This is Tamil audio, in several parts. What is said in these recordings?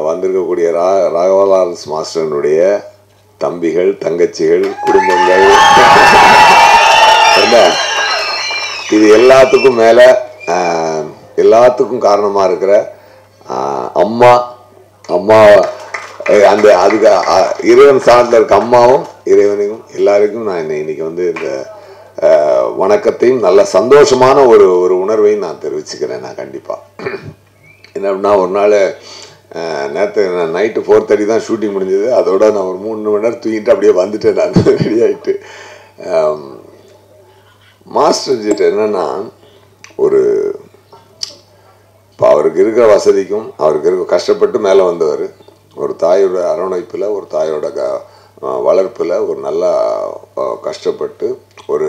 வந்திருக்கக்கூடிய ராகவலாரன்ஸ் மாஸ்டரனுடைய தம்பிகள், தங்கச்சிகள், குடும்பங்கள், இது எல்லாத்துக்கும் மேலே எல்லாத்துக்கும் காரணமாக இருக்கிற அம்மா அந்த அதுக்கு இறைவன் சார்ந்தில் இருக்க அம்மாவும் இறைவனையும் எல்லாருக்கும் நான் இன்னைக்கு வந்து இந்த வணக்கத்தையும் நல்ல சந்தோஷமான ஒரு உணர்வையும் நான் தெரிவிச்சுக்கிறேன். நான் கண்டிப்பாக என்ன அப்படின்னா, ஒரு நாள் நேற்று நைட்டு 4:30 தான் ஷூட்டிங் முடிஞ்சது. அதோட நான் ஒரு 3 மணி நேரம் தூங்கிட்டு அப்படியே வந்துட்டேன். நான் ரெடி ஆகிட்டு மாஸ்டர் ஜிட்ட என்னன்னா, இப்போ அவருக்கு இருக்கிற வசதிக்கும் அவருக்கு இருக்க கஷ்டப்பட்டு மேலே வந்தவர், ஒரு தாயோட அரவணைப்பில், ஒரு தாயோட வளர்ப்பில் ஒரு நல்லா கஷ்டப்பட்டு ஒரு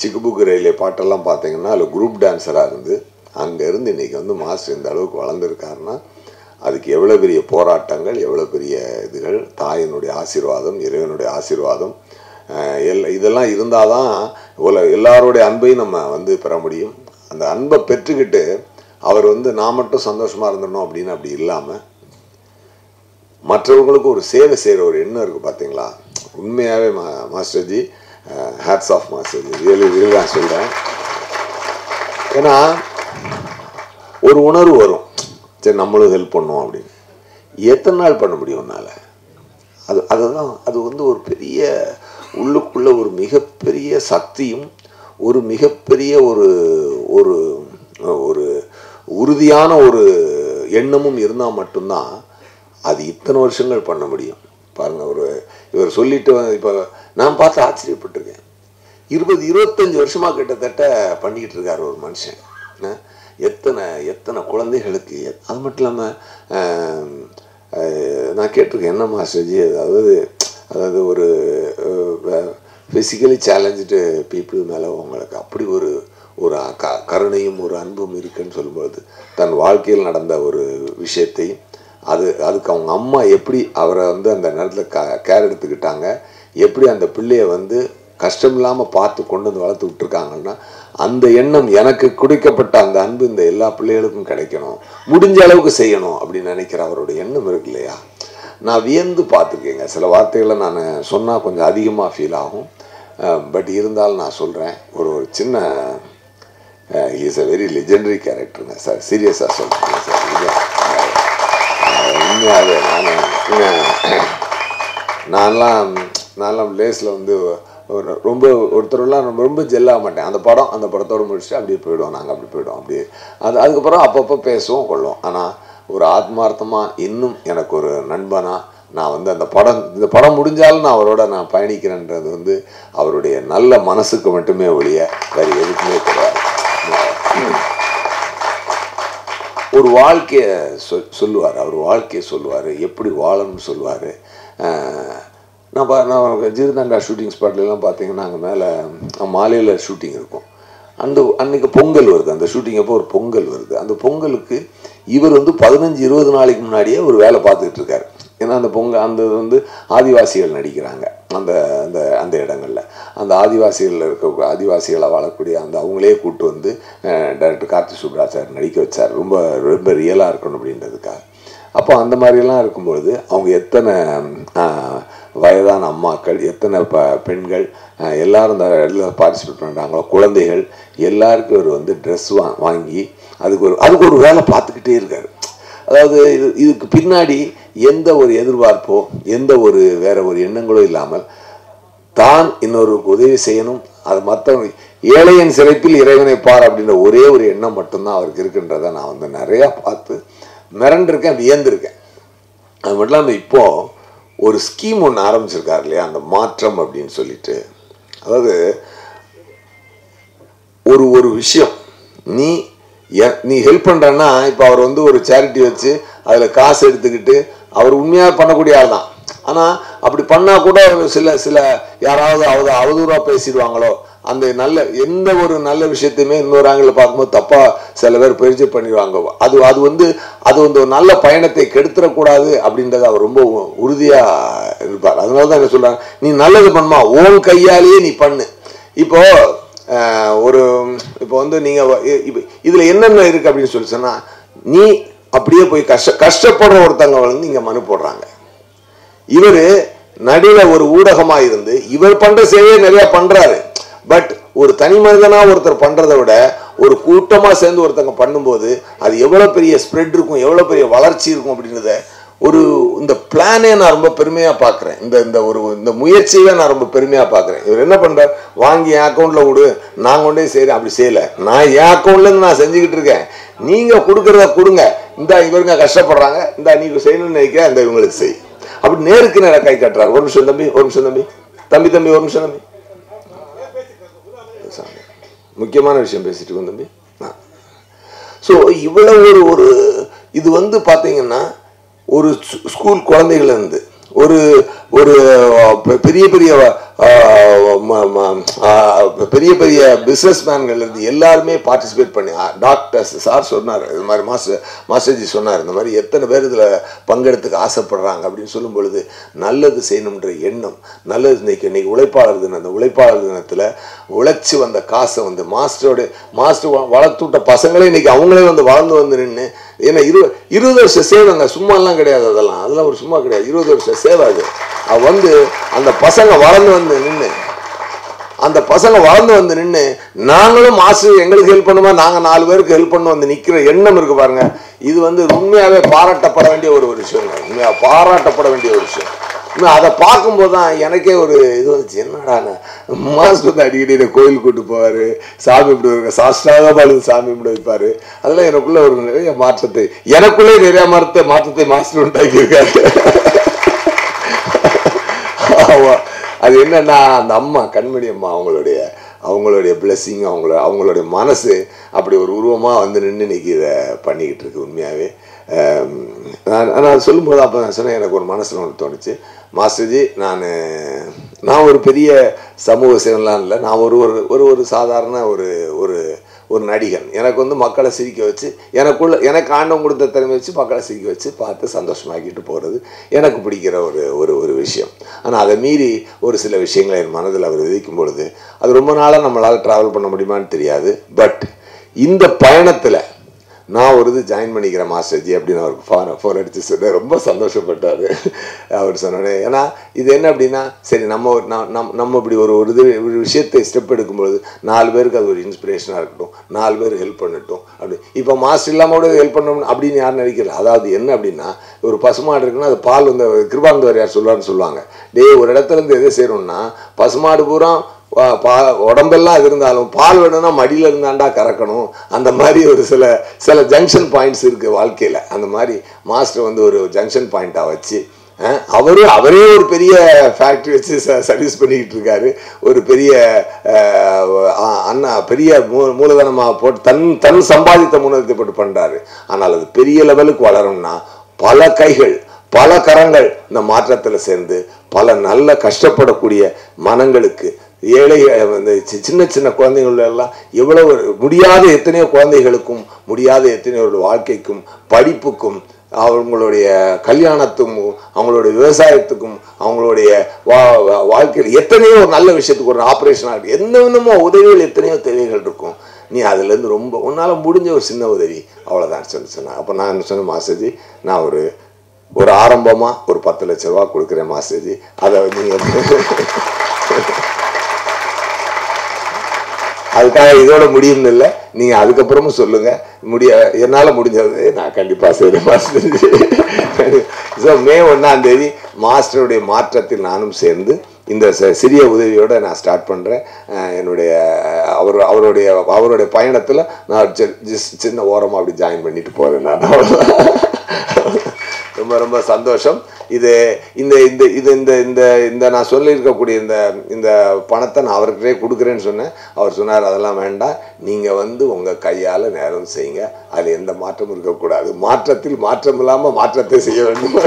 சிக்குபுக்கு ரயிலே பாட்டெல்லாம் பார்த்தீங்கன்னா அதில் குரூப் டான்ஸராக இருந்து அங்கேருந்து இன்றைக்கி வந்து மாஸ்டர் இந்த அளவுக்கு வளர்ந்துருக்காருன்னா அதுக்கு எவ்வளோ பெரிய போராட்டங்கள், எவ்வளோ பெரிய இதுகள், தாயினுடைய ஆசீர்வாதம், இறைவனுடைய ஆசீர்வாதம் இதெல்லாம் இருந்தால் தான் எல்லாருடைய அன்பையும் நம்ம வந்து பெற முடியும். அந்த அன்பை பெற்றுக்கிட்டு அவர் வந்து நான் மட்டும் சந்தோஷமாக இருந்துடணும் அப்படின்னு அப்படி இல்லாமல் மற்றவர்களுக்கு ஒரு சேவை செய்கிற ஒரு எண்ணம் இருக்குது பார்த்தீங்களா. உண்மையாகவே மாஸ்டர்ஜி, ஹேட்ஸ் ஆஃப் மாஸ்டர்ஜி, ரியலி நான் சொல்கிறேன். ஏன்னா ஒரு உணர்வு வரும், சரி நம்மளும் ஹெல்ப் பண்ணுவோம் அப்படின்னு. எத்தனை நாள் பண்ண முடியும் உன்னால்? அதுதான் அது வந்து ஒரு பெரிய உள்ளுக்குள்ள ஒரு மிகப்பெரிய சக்தியும் ஒரு மிகப்பெரிய ஒரு ஒரு ஒரு உறுதியான ஒரு எண்ணமும் இருந்தால் மட்டும்தான் அது இத்தனை வருஷங்கள் பண்ண முடியும். பாருங்கள், இவர் சொல்லிட்டு இப்போ நான் பார்த்து ஆச்சரியப்பட்டிருக்கேன். 20-25 வருஷமாக கிட்டத்தட்ட பண்ணிக்கிட்டு இருக்கார் ஒரு மனுஷன். எத்தனை குழந்தைகளுக்கு. அது மட்டும் இல்லாமல் நான் கேட்டிருக்கேன், என்ன மாஸ்டர்ஜி, அதாவது ஒரு ஃபிசிக்கலி சேலஞ்சு பீப்புள் மேலே உங்களுக்கு அப்படி ஒரு கருணையும் ஒரு அன்பும் இருக்குன்னு சொல்லும்போது, தன் வாழ்க்கையில் நடந்த ஒரு விஷயத்தையும் அதுக்கு அவங்க அம்மா எப்படி அவரை வந்து அந்த நேரத்தில் கேர் எடுத்துக்கிட்டாங்க, எப்படி அந்த பிள்ளையை வந்து கஷ்டம் இல்லாமல் பார்த்து கொண்டு வந்து வளர்த்து விட்டுருக்காங்கன்னா, அந்த எண்ணம் எனக்கு குடிக்கப்பட்ட அந்த அன்பு இந்த எல்லா பிள்ளைகளுக்கும் கிடைக்கணும், முடிஞ்ச அளவுக்கு செய்யணும் அப்படின்னு நினைக்கிற அவருடைய எண்ணம் இருக்கு இல்லையா. நான் வியந்து பார்த்துருக்கேங்க. சில வார்த்தைகளை நான் சொன்னால் கொஞ்சம் அதிகமாக ஃபீல் ஆகும். பட் இருந்தாலும் நான் சொல்கிறேன், ஒரு சின்ன இஸ் அ வெரி லெஜெண்டரி கேரக்டருங்க சார். சீரியஸாக சொல்கிறேன் சார். உண்மையாகவே நான்லாம் லேஸில் வந்து ரொம்ப ஒருத்தரெல்லாம் ரொம்ப ஜெல்லாக மாட்டேன். அந்த படத்தோடு முடிச்சுட்டு அப்படியே போயிடுவோம். நாங்கள் அப்படி போயிடுவோம். அப்படியே அதுக்கப்புறம் அப்பப்போ பேசுவோம் கொள்வோம். ஆனால் ஒரு ஆத்மார்த்தமாக இன்னும் எனக்கு ஒரு நண்பனாக நான் வந்து இந்த படம் முடிஞ்சாலும் நான் அவரோட நான் பயணிக்கிறேன்றது வந்து அவருடைய நல்ல மனசுக்கு மட்டுமே ஒழிய வேறு எதுக்குமே கிடையாது. ஒரு வாழ்க்கையை சொல்லுவார், அவர் வாழ்க்கையை சொல்லுவார், எப்படி வாழணும்னு சொல்லுவார். நான் ஜீர்தாண்டா ஷூட்டிங் ஸ்பாட்லாம் பார்த்தீங்கன்னா அங்கே மேலே மாலையில் ஷூட்டிங் இருக்கும். அன்றைக்கு பொங்கல் வருது. அந்த ஷூட்டிங் அப்போ ஒரு பொங்கல் வருது. அந்த பொங்கலுக்கு இவர் வந்து 15-20 நாளைக்கு முன்னாடியே ஒரு வேலை பார்த்துக்கிட்டு இருக்காரு. ஏன்னா அந்த வந்து ஆதிவாசிகள் நடிக்கிறாங்க அந்த அந்த அந்த இடங்களில். அந்த ஆதிவாசிகளை வாழக்கூடிய அவங்களே கூப்பிட்டு வந்து டைரக்டர் கார்த்தி சுப்ராஜ் சார் நடிக்க வச்சார். ரொம்ப ரொம்ப ரியலாக இருக்கணும் அப்படின்றதுக்காக. அப்போ அந்த மாதிரிலாம் இருக்கும்பொழுது அவங்க எத்தனை வயதான அம்மாக்கள், எத்தனை பெண்கள் எல்லோரும் இந்த இடத்துல பார்ட்டிசிபேட் பண்ணுறாங்களோ, குழந்தைகள் எல்லாருக்கும் இவர் வந்து ட்ரெஸ் வாங்கி அதுக்கு ஒரு வேலை பார்த்துக்கிட்டே இருக்கார். அதாவது இதுக்கு பின்னாடி எந்த ஒரு எதிர்பார்ப்போ எந்த ஒரு வேற ஒரு எண்ணங்களோ இல்லாமல் தான் இன்னொருக்கு உதவி செய்யணும், அது மற்றவங்க ஏழையின் சிறைப்பில் இறைவனை பார் அப்படின்ற ஒரே ஒரு எண்ணம் மட்டும்தான் அவருக்கு இருக்குன்றதை நான் வந்து நிறையா பார்த்து மிரண்டிருக்கேன், வியந்திருக்கேன். அது மட்டும் இல்லாமல் இப்போது ஒரு ஸ்கீம் ஒன்று ஆரம்பிச்சிருக்காரு இல்லையா, அந்த மாற்றம் அப்படின்னு சொல்லிட்டு. அதாவது ஒரு விஷயம் நீ ஹெல்ப் பண்ணுறன்னா, இப்போ அவர் வந்து ஒரு சேரிட்டி வச்சு அதில் காசு எடுத்துக்கிட்டு அவர் உண்மையாக பண்ணக்கூடிய ஆள் தான். ஆனால் அப்படி பண்ணால் கூட சில யாராவது அவதூறாக பேசிடுவாங்களோ, அந்த எந்த ஒரு நல்ல விஷயத்தையுமே இன்னொரு ஆங்கிள் பார்க்கும்போது தப்பாக சில பேர் பயிற்சி பண்ணிடுவாங்க. அது வந்து ஒரு நல்ல பயணத்தை கெடுத்துடக்கூடாது அப்படின்றத அவர் ரொம்ப உறுதியாக இருப்பார். அதனால தான் என்ன சொல்கிறாங்க, நீ நல்லது பண்ணுமா, உன் கையாலேயே நீ பண்ணு. இப்போ வந்து நீங்கள் இப்போ இதில் என்னென்ன இருக்குது அப்படின்னு சொல்லி சொன்னால், நீ அப்படியே போய் கஷ்டப்படுற ஒருத்தங்க வந்து இங்க மனு போடுறாங்க. இவரு நடுவில் ஒரு ஊடகமா இருந்து இவர் பண்ற சேவையை நிறைய பண்றாரு. பட் ஒரு தனி மனிதனா ஒருத்தர் பண்றதை விட ஒரு கூட்டமா சேர்ந்து ஒருத்தங்க பண்ணும்போது அது எவ்வளவு பெரிய ஸ்ப்ரெட் இருக்கும், எவ்வளவு பெரிய வளர்ச்சி இருக்கும் அப்படின்றத ஒரு இந்த பிளானே நான் ரொம்ப பெருமையா பாக்குறேன். இந்த முயற்சியை நான் ரொம்ப பெருமையா பாக்குறேன். இவர் என்ன பண்றார், வாங்கி என் அக்கௌண்ட்ல விடு, நான் கொண்டே செய்யறேன். அப்படி செய்யல, நான் என் அக்கௌண்ட்ல இருந்து நான் செஞ்சுக்கிட்டு இருக்கேன். நீங்க கொடுக்கறத கொடுங்க, இந்த இவருங்க கஷ்டப்படுறாங்க, இந்த நீங்க செய்யணும்னு நினைக்கிறேன், இந்த இவங்களுக்கு செய். அப்படி நேருக்கு நேர கை கட்டுறாரு. ஒரு நிமிஷம் தம்பி, ஒரு நிமிஷம் தம்பி, தம்பி ஒரு நிமிஷம் தம்பி, முக்கியமான விஷயம் பேசிட்டு இருக்கோம் தம்பி. ஸோ இவ்வளவு ஒரு இது வந்து பார்த்தீங்கன்னா ஒரு ஸ்கூல் குழந்தைகள் இருந்து ஒரு ஒரு பெரிய பெரிய பெரிய பெரிய பிஸ்னஸ் மேன்கள் இருந்து எல்லாருமே பார்ட்டிசிபேட் பண்ணி, டாக்டர்ஸ் சார் சொன்னார், இது மாதிரி மாஸ்டர்ஜி சொன்னார், இந்த மாதிரி எத்தனை பேர் இதில் பங்கெடுத்துக்க ஆசைப்படுறாங்க அப்படின்னு சொல்லும் பொழுது நல்லது செய்யணுன்ற எண்ணம், நல்லது இன்னைக்கு உழைப்பாளர் தினம், அந்த உழைப்பாளர் தினத்தில் உழைச்சி வந்த காசை வந்து மாஸ்டர் வளர்த்து விட்ட பசங்களே இன்னைக்கு அவங்களே வந்து வளர்ந்து வந்து நின்று, ஏன்னா 20 வருஷம் சேவைங்க, சும்மாலாம் கிடையாது, அதெல்லாம் ஒரு சும்மா கிடையாது, 20 வருஷம் சேவை. அது வந்து அந்த பசங்க வளர்ந்து வந்து நின்று நாங்களும் மாஸ்டர் எங்களுக்கு ஹெல்ப் பண்ணுமா, நாங்க 4 பேருக்கு ஹெல்ப் பண்ண வந்து நிக்கிற எண்ணம் இருக்கு பாருங்க. இது வந்து உண்மையாவே பாராட்டப்பட வேண்டிய ஒரு விஷயம், உண்மையா பாராட்டப்பட வேண்டிய ஒரு விஷயம். அதை பார்க்கும்போது தான் எனக்கே ஒரு இது வந்துச்சு, என்னடான மாஸ்டர் வந்து அடிக்கடி கோயில் கூட்டு போவார், சாமி கும்பிடுவாங்க, சாஸ்திராக சாமி கும்பிட வைப்பார். அதெல்லாம் எனக்குள்ள ஒரு நிறைய மாற்றத்தை, எனக்குள்ளே நிறைய மாற்றத்தை மாஸ்டர் உண்டாக்கியிருக்காரு. அது என்னன்னா அந்த அம்மா கண்மணி அம்மா அவங்களுடைய பிளெஸிங், அவங்களுடைய மனசு அப்படி ஒரு உருவமாக வந்து நின்று இன்னைக்கு இதை பண்ணிக்கிட்டு இருக்கு. உண்மையாகவே நான் சொல்லும்போது அப்போ நான் சொன்னேன், எனக்கு ஒரு மனசில் ஒன்று தோணுச்சு, மாஸ்டர்ஜி நான் ஒரு பெரிய சமூக சேவலாம் இல்லை, நான் ஒரு சாதாரண ஒரு நடிகன். எனக்கு வந்து மக்களை சிரிக்க வச்சு, எனக்கு ஆண்டவன் கொடுத்த திறமை வச்சு மக்களை சிரிக்க வச்சு பார்த்து சந்தோஷமாக்கிட்டு போகிறது எனக்கு பிடிக்கிற ஒரு விஷயம். ஆனால் அதை மீறி ஒரு சில விஷயங்களை என் மனதில் அவர் விதிக்கும் பொழுது அது ரொம்ப நாளாக நம்மளால் ட்ராவல் பண்ண முடியுமான்னு தெரியாது. பட் இந்த பயணத்தில் நான் ஒரு இது ஜாயின் பண்ணிக்கிறேன் மாஸ்டர்ஜி அப்படின்னு அவருக்கு ஃபோன் அடித்து சொன்னேன். ரொம்ப சந்தோஷப்பட்டார் அவர் சொன்னோடனே. ஏன்னா இது என்ன அப்படின்னா, சரி நம்ம இப்படி ஒரு விஷயத்தை ஸ்டெப் எடுக்கும்பொழுது 4 பேருக்கு அது ஒரு இன்ஸ்பிரேஷனாக இருக்கட்டும், 4 பேர் ஹெல்ப் பண்ணட்டும். அப்படி இப்போ மாஸ்டர் இல்லாமல் கூட ஹெல்ப் பண்ணணும் அப்படின்னு யாரும் நினைக்கல. அதாவது என்ன அப்படின்னா, ஒரு பசுமாடு இருக்குன்னா அது பால் வந்து கிருபானந்தவர் யார் சொல்லுவாங்க, ஒரு இடத்துல இருந்து எதை செய்யணும்னா பசுமாடு பூரா உடம்பெல்லாம் அது இருந்தாலும் பால் வேணும்னா மடியில இருந்தாண்டா கறக்கணும். அந்த மாதிரி ஒரு சில ஜங்ஷன் பாயிண்ட்ஸ் இருக்கு வாழ்க்கையில. அந்த மாதிரி மாஸ்டர் வந்து ஒரு ஜங்ஷன் பாயிண்டா வச்சு அவரே ஒரு பெரிய ஃபேக்டரி வச்சு சர்வீஸ் பண்ணிக்கிட்டு இருக்காரு. ஒரு பெரிய பெரிய மூலதனமாக போட்டு தன் சம்பாதித்த மூலதனத்தை போட்டு பண்றாரு. ஆனால் அது பெரிய லெவலுக்கு வளரும்னா பல கைகள் பல கரங்கள் இந்த மாற்றத்தில் சேர்ந்து பல நல்ல கஷ்டப்படக்கூடிய மனங்களுக்கு, ஏழை சின்ன சின்ன குழந்தைகள் எல்லாம் எவ்வளவு முடியாத எத்தனையோ குழந்தைகளுக்கும் முடியாத எத்தனையோ வாழ்க்கைக்கும் படிப்புக்கும் அவங்களுடைய கல்யாணத்துக்கும் அவங்களுடைய விவசாயத்துக்கும் அவங்களுடைய வாழ்க்கையில் எத்தனையோ ஒரு நல்ல விஷயத்துக்கு ஒரு ஆப்ரேஷன் ஆகிட்டு என்னென்னமோ உதவிகள் எத்தனையோ தேவைகள் இருக்கும். நீ அதுலேருந்து ரொம்ப உன்னால் முடிஞ்ச ஒரு சின்ன உதவி அவ்வளோதான் சொன்னேன். அப்போ நான் என்ன சொன்னேன், மாஸ்டர்ஜி நான் ஒரு ஆரம்பமாக ஒரு 10 லட்ச ரூபா கொடுக்குறேன் மாஸ்டர்ஜி, அதை நீங்கள் அதுக்காக இதோட முடியும்னு இல்லை, நீங்கள் அதுக்கப்புறமும் சொல்லுங்கள், என்னால் முடிஞ்சது நான் கண்டிப்பாக செய்கிறேன் மாஸ்டர். ஸோ May 1 மாஸ்டருடைய மாற்றத்தில் நானும் சேர்ந்து இந்த சிறிய உதவியோடு நான் ஸ்டார்ட் பண்ணுறேன். என்னுடைய அவருடைய பயணத்தில் நான் சின்ன ஓரமாக அப்படி ஜாயின் பண்ணிட்டு போகிறேன். நான் ரொம்ப ரொம்ப சந்தோஷம். இது இந்த இந்த இது இந்த இந்த இந்த நான் சொல்லியிருக்கக்கூடிய இந்த பணத்தை நான் அவர்கிட்டே கொடுக்குறேன்னு சொன்னேன். அவர் சொன்னார், அதெல்லாம் வேண்டாம், நீங்கள் உங்கள் கையால் நேரம் செய்யுங்க, அதில் எந்த மாற்றமும் இருக்கக்கூடாது, மாற்றத்தில் மாற்றம் இல்லாமல் மாற்றத்தை செய்ய வேண்டும்.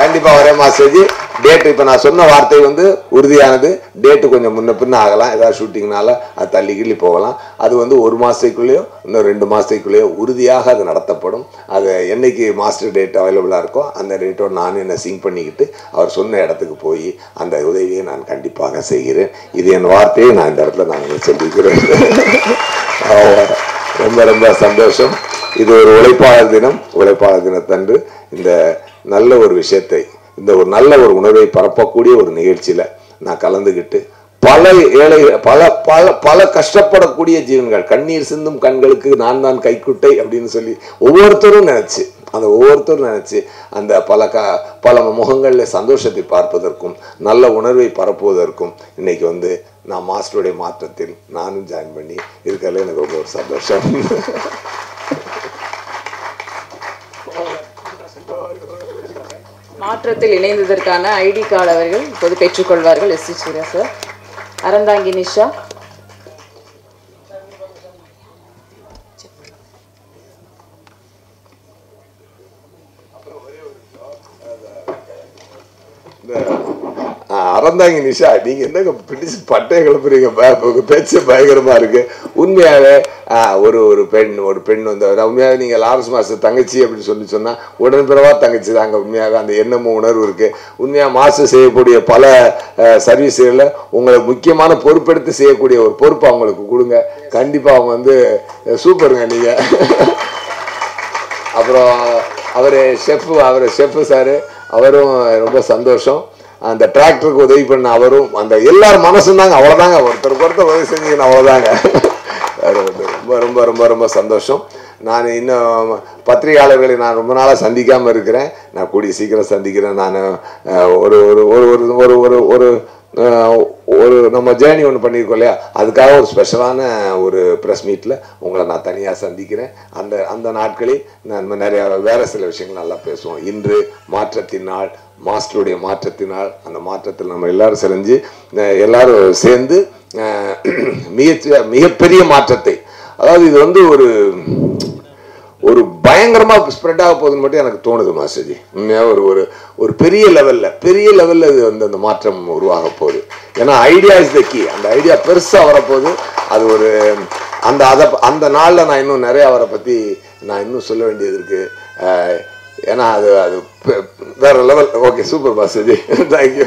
கண்டிப்பாக வரேன் மாஸ்டர்ஜி. டேட்டு இப்போ நான் சொன்ன வார்த்தை உறுதியானது. டேட்டு கொஞ்சம் முன்ன பின்ன ஆகலாம், ஏதாவது ஷூட்டிங்னால அது தள்ளி கிள்ளி போகலாம். அது 1 மாதத்துக்குள்ளேயோ இன்னும் 2 மாதத்துக்குள்ளேயோ உறுதியாக அது நடத்தப்படும். அது என்னைக்கு மாஸ்டர் டேட் அவைலபிளாக இருக்கோ அந்த டேட்டோடு நான் என்னை சிங்க் பண்ணிக்கிட்டு அவர் சொன்ன இடத்துக்கு போய் அந்த உதவியை நான் கண்டிப்பாக செய்கிறேன். இது என் வார்த்தையை நான் இந்த இடத்துல நான் சொல்லிக்கிறேன். ரொம்ப ரொம்ப சந்தோஷம். இது ஒரு உழைப்பாளர் தினம். உழைப்பாளர் தினத்தன்று இந்த நல்ல ஒரு விஷயத்தை, இந்த ஒரு நல்ல ஒரு உணர்வை பரப்பக்கூடிய ஒரு நிகழ்ச்சியில நான் கலந்துக்கிட்டு பல ஏழை பல பல பல கஷ்டப்படக்கூடிய ஜீவன்கள், கண்ணீர் சிந்தும் கண்களுக்கு நான் தான் கைக்குட்டை அப்படின்னு சொல்லி ஒவ்வொருத்தரும் நினைச்சு அந்த பல முகங்களில் சந்தோஷத்தை பார்ப்பதற்கும் நல்ல உணர்வை பரப்புவதற்கும் இன்னைக்கு வந்து நான் மாஸ்டருடைய மாற்றத்தில் நானும் ஜாயின் பண்ணி இருக்கிறதுல எனக்கு ரொம்ப ஒரு சந்தோஷம். மாற்றத்தில் இணைந்ததற்கான ஐடி கார்டு அவர்கள் இப்போது பெற்றுக்கொள்வார்கள். S C Surya sir. Aranthangi Nisha. Aranthangi Nisha, நீங்க என்னங்க பிடிச்சு பட்டையை கிளப்புறீங்க, உங்க பேச்சு பயங்கரமா இருக்கு. உண்மையாவே ஒரு பெண் வந்து உண்மையாவே நீங்க லாரன்ஸ் மாஸ்டர் தங்கச்சி அப்படின்னு சொன்னா உடன்பிறவா தங்கச்சி தாங்க. உண்மையாக அந்த எண்ணமும் உணர்வு இருக்கு. உண்மையா மாஸ்டர் செய்யக்கூடிய பல சர்வீஸ்ல உங்களை முக்கியமான பொறுப்பெடுத்து செய்யக்கூடிய ஒரு பொறுப்பு அவங்களுக்கு கொடுங்க. கண்டிப்பா அவங்க வந்து சூப்பருங்க நீங்க. அப்புறம் அவரு ஷெஃப் சாரு, அவரும் ரொம்ப சந்தோஷம். அந்த டிராக்டருக்கு உதவி பண்ண அவரும், அந்த எல்லாரும் மனசும் தாங்க. அவ்வளோதாங்க, ஒருத்தருக்கு உதவி செஞ்சீங்கன்னா அவ்வளோதாங்க. ரொம்ப ரொம்ப ரொம்ப ரொம்ப சந்தோஷம். நான் இன்னும் பத்திரிகையாளர்களை நான் ரொம்ப நாளாக சந்திக்காமல் இருக்கிறேன். நான் கூடிய சீக்கிரம் சந்திக்கிறேன். நான் ஒரு ஒரு ஒரு ஒரு ஒரு நம்ம ஜேர்னி ஒன்று பண்ணியிருக்கோம் இல்லையா, அதுக்காக ஒரு ஸ்பெஷலான ஒரு ப்ரெஸ் மீட்டில் உங்களை நான் தனியாக சந்திக்கிறேன். அந்த நாட்களில் நான் நிறையா வேறு சில விஷயங்கள் நல்லா பேசுவோம். இன்று மாற்றத்தின் நாள், மாஸ்டருடைய மாற்றத்தினால், அந்த மாற்றத்தில் நம்ம எல்லாரும் செஞ்சு எல்லாரும் சேர்ந்து மிகப்பெரிய மாற்றத்தை, அதாவது இது வந்து ஒரு பயங்கரமா ஸ்ப்ரெட் ஆக போகுதுன்னு மட்டும் எனக்கு தோணுது மாஸ்டர்ஜி. உண்மையாக ஒரு பெரிய லெவல்ல இது வந்து அந்த மாற்றம் உருவாக போகுது. ஏன்னா ஐடியா இஸ் த கீ. அந்த ஐடியா பெருசா வரப்போகுது. அது ஒரு அந்த நாளில் நான் இன்னும் நிறைய அவரை பற்றி நான் இன்னும் சொல்ல வேண்டியது இருக்கு. ஏன்னா அது வேற லெவல். ஓகே, சூப்பர் மாஸ்டர்ஜி, தேங்க்யூ.